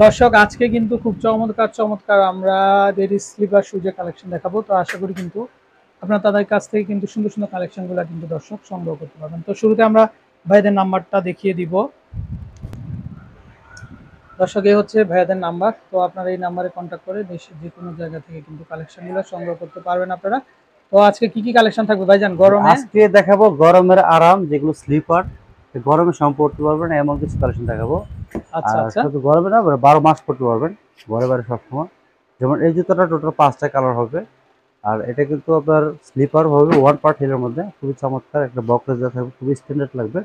দর্শক আজকে কিন্তু খুব চমৎকার চমৎকার আমরা লেডিস স্লিপার শুজের কালেকশন দেখাবো। তো আশা করি কিন্তু আপনারা তাদের কাছ থেকে কিন্তু সুন্দর সুন্দর কালেকশনগুলো কিন্তু দর্শক সংগ্রহ করতে পারবেন। তো শুরুতে আমরা ভাইদের নাম্বারটা দেখিয়ে দিব। দর্শক এই হচ্ছে ভাইয়াদের নাম্বার। তো আপনারা এই নাম্বারে কন্ট্যাক্ট করে দেশের যে কোনো জায়গা থেকে কিন্তু কালেকশনগুলো সংগ্রহ করতে পারবেন আপনারা। তো আজকে কি কি কালেকশন থাকবে ভাইজান গরমে? আজকে দেখাবো গরমের আরাম, যেগুলো স্লিপার গরমের সময় পড়তে পারবেন এমন কিছু কালেকশন দেখাবো। আচ্ছা আর আচ্ছা শুধু গরমে না, 12 মাস পড়তে পারবেন, ঘরে বাইরে সবসময়। যেমন এই জুতোটা টোটাল 5টা কালার হবে। আর এটা কিন্তু আপনার স্লিপার হবে, ওয়ান পার্ট হিলের মধ্যে, খুবই চমৎকার একটা বক্রেজ দেওয়া থাকবে, খুবই স্ট্যান্ডার্ড লাগবে।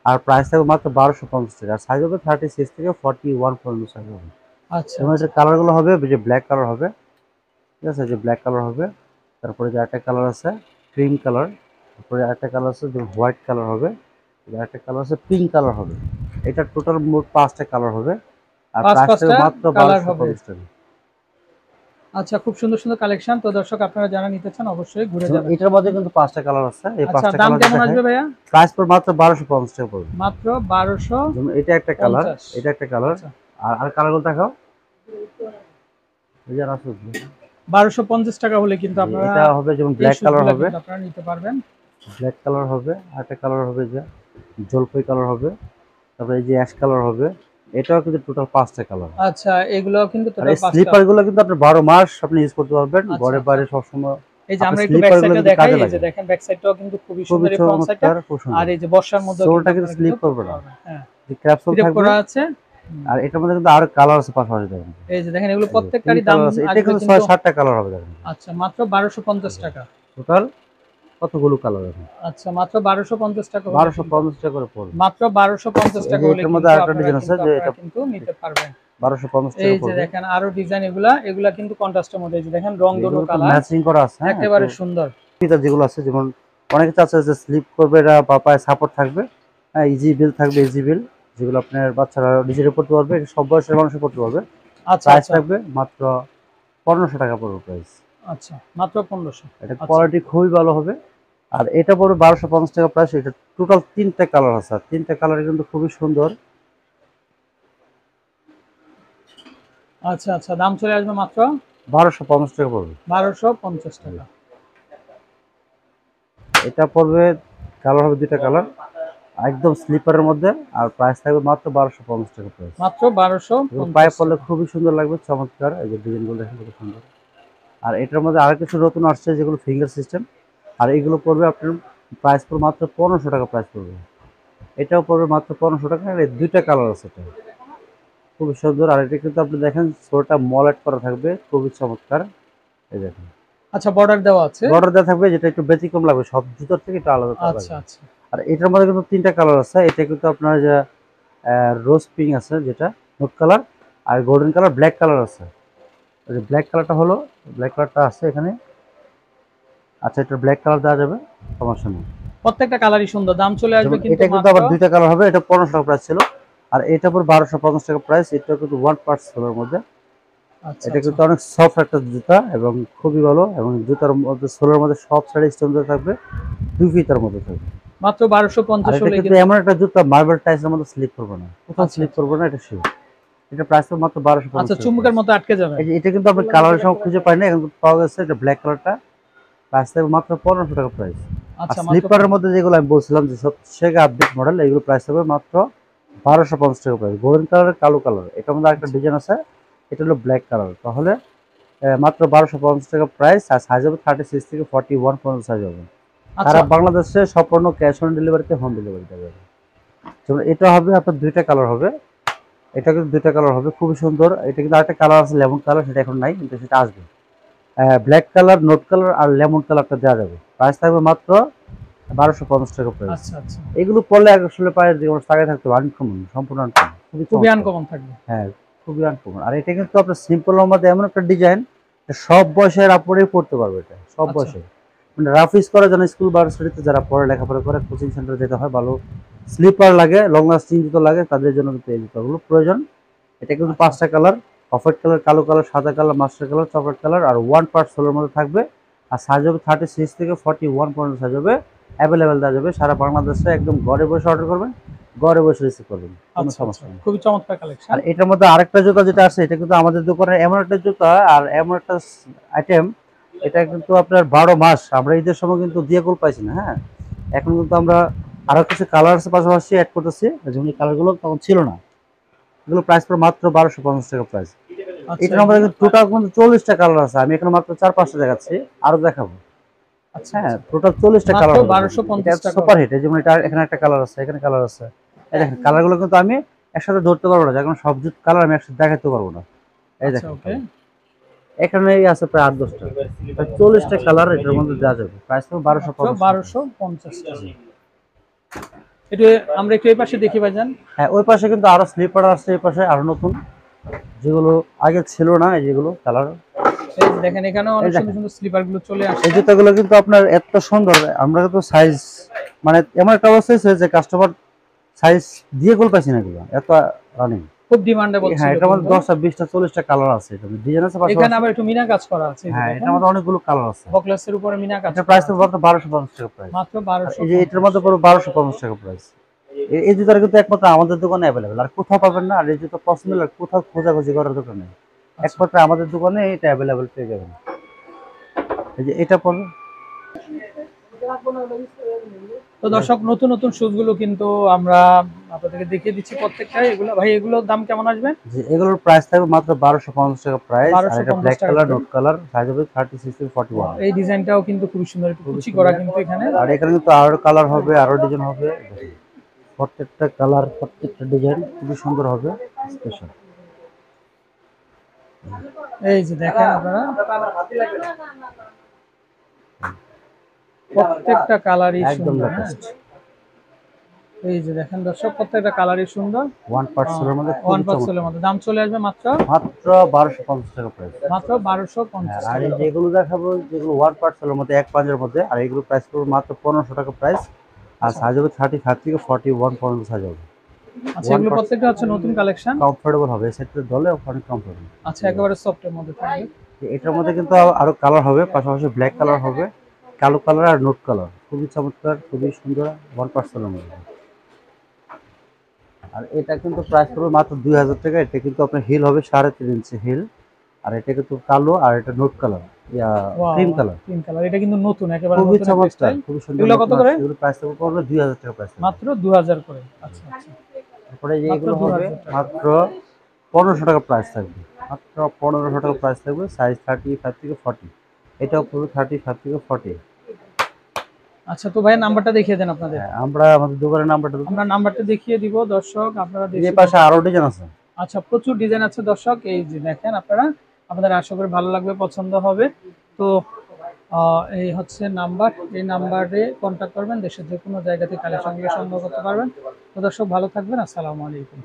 আর প্রাইস থাকবে মাত্র 1250 টাকা। আর সাইজ হবে 36 থেকে 41 পর্যন্ত সাইজ হবে। আচ্ছা এবং আচ্ছা এটার কালারগুলো হবে যে ব্ল্যাক কালার হবে, ঠিক আছে, যে ব্ল্যাক কালার হবে। তারপরে যে একটা কালার আছে ক্রিম কালার, তারপরে একটা কালার আছে যে হোয়াইট কালার হবে, একটা কালার আছে পিঙ্ক কালার হবে। এটা টোটাল মোট 5টা কালার হবে। আর পাঁচ প্রাইস থাকবে পাঁচটা মাত্র কালার হবে। 1250 টাকা। আচ্ছা, খুব সুন্দর সুন্দর কালেকশন। তো দর্শক আপনারা যারা নিতে চান অবশ্যই ঘুরে যেমন যাবেন। এটার মধ্যে কিন্তু 5টা কালার আছে, এই আচ্ছা, 5টা দাম কালার কেমন দেখায়। আসবে ভাইয়া? প্রাইস পর মাত্র 1250 টাকা পড়বে। মাত্র 1250। যেমন এটা একটা কালার, এটা একটা কালার। আচ্ছা, আর কালারগুলো দেখাও। এই যে রাসুল, 1250 টাকা হলে কিন্তু যে আপনারা এটা হবে যেমন এই ব্ল্যাক কালার শুজগুলা হবে, কিন্তু আপনারা নিতে পারবেন। ব্ল্যাক কালার হবে। আর একটা কালার হবে যে জলপাই কালার হবে। তারপরে এই যে অ্যাশ কালার হবে। এটাও কিন্তু টোটাল 5টা কালার। আচ্ছা, এগুলোও কিন্তু আর টোটাল এই ৫ টা। স্লিপার গুলো কিন্তু আপনি 12 মাস আপনি ইউজ করতে পারবেন, আচ্ছা, ঘরে আচ্ছা। বাইরে সবসময়। এই যে আপনার আমরা একটু ব্যাক স্লিপার গুলো সাইডটা কিন্তু দেখাই। কাজে এই যে লাগে। দেখেন ব্যাক সাইডটাও কিন্তু খুবই খুবই সুন্দর এই ফ্রন্ট সাইডটা। চমৎকার, খুব আর সুন্দর। এই যে বর্ষার মধ্যেও কিন্তু সোলটা কিন্তু আপনারা কিন্তু স্লিপ করবে পড়তে না, পারবেন। হ্যাঁ, যে ক্যাপসুল ফিট আপ থাকবে। করা আছে। হুম। আর এটার মধ্যে কিন্তু আরো কালার আছে পাশাপাশি দেখেন। এই যে দেখেন এগুলো এই যে পিঙ্ক প্রত্যেকটারই দাম কালার আছে, এটা আসবে কিন্তু কিন্তু। 6-7টা কালার হবে দেখেন। আচ্ছা, মাত্র 1250 টাকা। টোটাল কতগুলো কালার আছে? আচ্ছা, মাত্র 1250 টাকা হলে কিন্তু 1250 টাকা করে পড়বে। মাত্র 1250 এই টাকা যে হলে এটার মধ্যে কিন্তু আরেকটা ডিজাইন আছে, যে আপনারা এটা কিন্তু নিতে পারবেন। 1250 টাকা এই যে পড়বে। দেখেন আরো ডিজাইন, এগুলা এগুলা কিন্তু কন্ট্রাস্টের মধ্যে। এই যে দেখেন রং ধনু এগুলো তো কালার, ম্যাচিং করা আছে, হ্যাঁ। তো একেবারে সুন্দর। ফিচার যেগুলো আছে, যেমন অনেকে চাচ্ছে যে স্লিপ করবে, এটা বা পায়ে সাপোর্ট থাকবে, হ্যাঁ, ইজি বিল থাকবে, ইজি বিল, যেগুলো আপনার বাচ্চারা নিজেরা পড়তে পারবে, এটা সব বয়সের মানুষও পড়তে পারবে। আচ্ছা প্রাইস আচ্ছা থাকবে মাত্র 1500 টাকা পড়বে প্রাইস। আচ্ছা, মাত্র 1500। এটা আচ্ছা কোয়ালিটি খুবই ভালো হবে। আর এটা পড়বে 1250 টাকা প্রাইস। এটা টোটাল 3টা কালার আছে, আর 3টা কালার কিন্তু খুবই সুন্দর। আচ্ছা আচ্ছা, দাম চলে আসবে মাত্র 1250 টাকা পড়বে। 1250 টাকা। এটা পড়বে, কালার হবে 2টা কালার, একদম স্লিপারের মধ্যে। আর প্রাইস থাকবে মাত্র 1250 টাকা প্রাইস। মাত্র এবং পায়ে 1250 পড়লে টাকা। খুবই সুন্দর লাগবে, চমৎকার। এই যে ডিজাইনগুলো দেখেন কত সুন্দর। আর এটার মধ্যে আরো কিছু নতুন আসছে, যেগুলো ফিঙ্গার সিস্টেম। আর এগুলো পড়বে আপনার প্রাইস পড়বে মাত্র 1500 টাকা প্রাইস পড়বে। এটাও পড়বে মাত্র 1500 টাকা। আর এই 2টা কালার আছে, এটা খুবই সুন্দর। আর এটা কিন্তু আপনি দেখেন সোলটা মলেট করা থাকবে, খুবই চমৎকার। এই দেখেন আচ্ছা, বর্ডার দেওয়া আছে। বর্ডার দেওয়া থাকবে, যেটা একটু ব্যতিক্রম লাগবে, সব জুতোর থেকে একটু আলাদা আচ্ছা লাগবে। আচ্ছা আর এটার মধ্যে কিন্তু 3টা কালার আছে। এটা কিন্তু আপনার যে রোজ পিঙ্ক আছে, যেটা নোট কালার। আর গোল্ডেন কালার, ব্ল্যাক কালার আছে। ওই যে ব্ল্যাক কালারটা হলো, ব্ল্যাক কালারটা আছে এখানে। আচ্ছা, এটা ব্ল্যাক কালার দেওয়া যাবে, সমস্যা নেই। প্রত্যেকটা কালারই সুন্দর। দাম চলে আসবে যেমন কিন্তু এটা কিন্তু মাত্র। আবার 2টা কালার হবে, এটা 1500 টাকা প্রাইস ছিল। আর এটা পর 1250 টাকা প্রাইস। এটা কিন্তু ওয়ান পার্ট সোলের মধ্যে। আচ্ছা এটা আচ্ছা কিন্তু অনেক সফট একটা জুতা এবং খুবই ভালো। এবং জুতার মধ্যে সোলের মধ্যে সব সাইড স্টোন দেওয়া থাকবে, 2 ফিতার মধ্যে থাকবে। মাত্র আর 1250 এটা হলে কিন্তু কিন্তু। এমন একটা জুতা, মার্বেল টাইলসের মধ্যে স্লিপ করবে না, কোথাও আচ্ছা স্লিপ আচ্ছা করবে না, এটা শিওর। এটা প্রাইস মাত্র 1250 আচ্ছা, টাকা চুম্বকের প্রাইস। মতো আটকে যাবে। এই যে এটা কিন্তু আপনি কালারের সময় খুঁজে পাই না, এখন কিন্তু পাওয়া গেছে। এটা ব্ল্যাক কালারটা, প্রাইস থাকবে মাত্র 1500 টাকা প্রাইস। আর আচ্ছা, মাত্র স্লিপারের মধ্যে যেগুলো আমি বলছিলাম যে সবথেকে আপডেট মডেল, এগুলো প্রাইস হবে মাত্র 1250 টাকা প্রাইস। গোল্ডেন কালারের, কালো কালার, এটার মধ্যে আরেকটা আচ্ছা ডিজাইন আছে, এটা হলো ব্ল্যাক কালার। তাহলে মাত্র 1250 টাকা প্রাইস। আর সাইজ হবে 36 থেকে 41 পর্যন্ত সাইজ হবে। আচ্ছা সারা বাংলাদেশে সম্পূর্ণ ক্যাশ অন ডেলিভারিতে হোম ডেলিভারি দেবে। যেমন এটা হবে আপনার 2টা কালার হবে। এটা কিন্তু 2টা কালার হবে, খুবই সুন্দর। এটা কিন্তু আরেকটা কালার আছে লেমন কালার, সেটা এখন নাই, কিন্তু সেটা আসবে। ব্ল্যাক কালার, নোট কালার আর লেমন কালারটা দেওয়া যাবে। প্রাইস থাকবে মাত্র 1250 টাকা প্রাইস। আচ্ছা আচ্ছা, এগুলো পড়লে আসলে পায়ের যে কোনো জায়গায় থাকতে আনকমন, সম্পূর্ণ আনকমন, খুবই খুবই চমৎকার। আনকমন থাকবে। হ্যাঁ, খুবই আনকমন। আর এটা কিন্তু আপনার সিম্পলের মধ্যে এমন একটা ডিজাইন, সব বয়সের আপুরাই পড়তে পারবে। এটা সব আচ্ছা বয়সের, মানে রাফ ইউজ করার জন্য, স্কুল ভার্সিটিতে যারা পড়ে, লেখাপড়া করে, কোচিং সেন্টারে যেতে হয়, ভালো স্লিপার লাগে, লং লাস্টিং জুতো লাগে, তাদের জন্য কিন্তু এই জুতোগুলো প্রয়োজন। এটা কিন্তু আচ্ছা 5টা কালার, অফ হোয়াইট কালার, কালো কালার, সাদা colour, master colour, chocolate colour. আর ওয়ান পার্ট সোলের মধ্যে থাকবে। আর সাইজ হবে 36 থেকে 41 পর্যন্ত সাইজ হবে। অ্যাভেলেবেল দেওয়া যাবে সারা বাংলাদেশে, একদম ঘরে বসে অর্ডার করবেন, ঘরে বসে রিসিভ করবেন, কোনো আচ্ছা আচ্ছা, সমস্যা নেই। খুবই চমৎকার কালেকশন। আর এটার মধ্যে আরেকটা জুতা যেটা আছে, এটা কিন্তু আমাদের দোকানের এমন একটা জুতা আর এমন একটা আইটেম, এটা কিন্তু আপনার 12 মাস আমরা ঈদের সময় কিন্তু দিয়ে গোল পাইছি না। হ্যাঁ, এখন কিন্তু আমরা আরো কিছু কালার পাশাপাশি অ্যাড করতেছি, যেমন এই কালারগুলো তখন ছিল না। এগুলো প্রাইস পড়ে মাত্র 1250 টাকা প্রাইস। আচ্ছা এটার মধ্যে কিন্তু টোটাল কিন্তু 40টা কালার আছে, আমি এখানে মাত্র 4-5টা দেখাচ্ছি, আরো দেখাবো। আচ্ছা হ্যাঁ, আচ্ছা, টোটাল 40টা মাত্র কালার হবে। 1250 এটা টাকা। সুপার হিট, যেমন এটা এখানে একটা কালার আছে, এখানে কালার আছে। এই দেখেন কালারগুলো কিন্তু আমি একসাথে ধরতে পারবো না, কারণ সব কালার আমি একসাথে দেখাতে পারবো না। এই আচ্ছা দেখেন ওকে, এখানেই আছে প্রায় 8-10টা, 40টা কালার এটার মধ্যে দেওয়া যাবে, প্রাইস তো মাত্র 1250 1250 টাকা। এটা আমরা একটু এই পাশে দেখি ভাইজান। হ্যাঁ, ওই পাশে কিন্তু আরো স্লিপার আছে, এই পাশে আরো নতুন যেগুলো আগে ছিল না, এই যেগুলো কালার। এই যে দেখেন এখানেও এই অনেক সুন্দর দেখেন সুন্দর স্লিপার গুলো চলে আসছে। এই জুতাগুলো কিন্তু আপনার এত সুন্দর, আমরা তো সাইজ মানে এমন একটা অবস্থা হয়েছে যে কাস্টমার সাইজ দিয়ে গোল পাইছি না, এগুলো এত রানিং। খুব ডিমান্ডেবল হ্যাঁ, ছিল এটার মধ্যে কিন্তু। 10টা 20টা 40টা কালার আছে, এটা ডিজাইন আছে এখানে পাশাপাশি। আবার একটু মিনা কাজ করা আছে, এই যে হ্যাঁ, দেখেন এটার মধ্যে অনেকগুলো কালার আছে। বকলেসের উপরে মিনা কাজ এটা করা প্রাইস তো আছে। মাত্র 1250 টাকা প্রাইস। মাত্র আর এই যে এটার 1250। মধ্যে পুরো 1250 টাকা প্রাইস। এই জুতাটা কিন্তু একমাত্র আমাদের দোকানে অ্যাভেলেবেল, আর কোথাও পাবেন না। আর এই জুতো পছন্দ হলে কোথাও খোঁজাখুঁজি করার দোকান নেই, আচ্ছা, একমাত্র আমাদের দোকানে এটা অ্যাভেলেবেল পেয়ে যাবেন। এই যে এটা পড়বে। তো দর্শক নতুন নতুন শুজ গুলো কিন্তু আমরা আপনাদেরকে দেখিয়ে দিচ্ছি প্রত্যেকটাই। এগুলো ভাই এগুলোর দাম কেমন আসবে? যে এগুলোর প্রাইস থাকবে মাত্র 1250 টাকা প্রাইস। আর এটা 1250 ব্ল্যাক টাকা কালার, করে। নোট কালার, সাইজ হবে 36 থেকে 41। এই ডিজাইনটাও কিন্তু খুবই সুন্দর, একটু খুবই কুচি করা সুন্দর। কিন্তু এখানে। আর এখানে কিন্তু আরো কালার হবে, আরো ডিজাইন হবে, দেখুন প্রত্যেকটা কালার প্রত্যেকটা ডিজাইন খুবই সুন্দর হবে, স্পেশাল। এই যে দেখেন আপনারা প্রত্যেকটা কালারই একদম সুন্দর। হ্যাঁ, লেটেস্ট এই যে দেখেন দর্শক প্রত্যেকটা কালারই সুন্দর। ওয়ান পার্সেলের মধ্যে ওয়ান খুবই পার্সেলের চমৎকার, মধ্যে দাম চলে আসবে মাত্র মাত্র 1250 টাকা প্রাইস। মাত্র হ্যাঁ, 1250 আর টাকা এই করে। যেগুলো দেখাবো, যেগুলো ওয়ান পার্সেলের মধ্যে এক পাঁচের মধ্যে, আর এগুলো প্রাইস পড়বে মাত্র 1500 টাকা প্রাইস। আর আচ্ছা সাইজ হবে 35 থেকে 41 পর্যন্ত সাইজ হবে। আচ্ছা, ওয়ান এগুলো পার্সেন্ট প্রত্যেকটা হচ্ছে নতুন কালেকশন। কমফোর্টেবল হবে, সেটা দলে অনেক কমফোর্টেবল। আচ্ছা, একেবারে সফটের মধ্যে থাকবে। এটার মধ্যে কিন্তু আরো কালার হবে, পাশাপাশি ব্ল্যাক কালার হবে, কালো কালার আর নোট কালার, খুবই চমৎকার, খুবই সুন্দর, ওয়ান পার্সেন্টের মধ্যে। আর এটা কিন্তু প্রাইস পড়বে মাত্র 2000 টাকা। এটা কিন্তু আপনার হিল হবে 3.5 ইঞ্চি হিল। আর এটা কিন্তু কালো, আর এটা note colour, wow, cream colour, pink colour, এটা কিন্তু নতুন, একেবারে খুবই নতুন একটা চমৎকার, স্টাইল। খুবই সুন্দর। এগুলো কত নতুন করে? আসছে, এগুলো প্রাইস পড়বে 2000 টাকা প্রাইস। মাত্র 2000 করে। আচ্ছা আচ্ছা, তারপরে যে মাত্র এগুলো হবে 2000 টাকা। মাত্র 1500 টাকা প্রাইস থাকবে, মাত্র 1500 টাকা প্রাইস থাকবে, সাইজ 35 থেকে 40। এটাও পড়বে 35 থেকে 40। আচ্ছা, তো ভাই নাম্বারটা দেখিয়ে দেন আপনাদের। হ্যাঁ, আমরা আমাদের দোকানের নাম্বারটা দেবো। আমরা নাম্বারটা দেখিয়ে দিব দর্শক, আপনারা এই দেখে। পাশে আরো ডিজাইন আছে। আচ্ছা, প্রচুর ডিজাইন আছে দর্শক, এই যে দেখেন আপনারা, আপনাদের আশা করি ভালো লাগবে, পছন্দ হবে। তো এই হচ্ছে নাম্বার, এই নাম্বারে কন্ট্যাক্ট করবেন, দেশের যে কোনো জায়গা থেকে কালেকশনগুলো সংগ্রহ করতে পারবেন। তো দর্শক ভালো থাকবেন, আসসালামু আলাইকুম।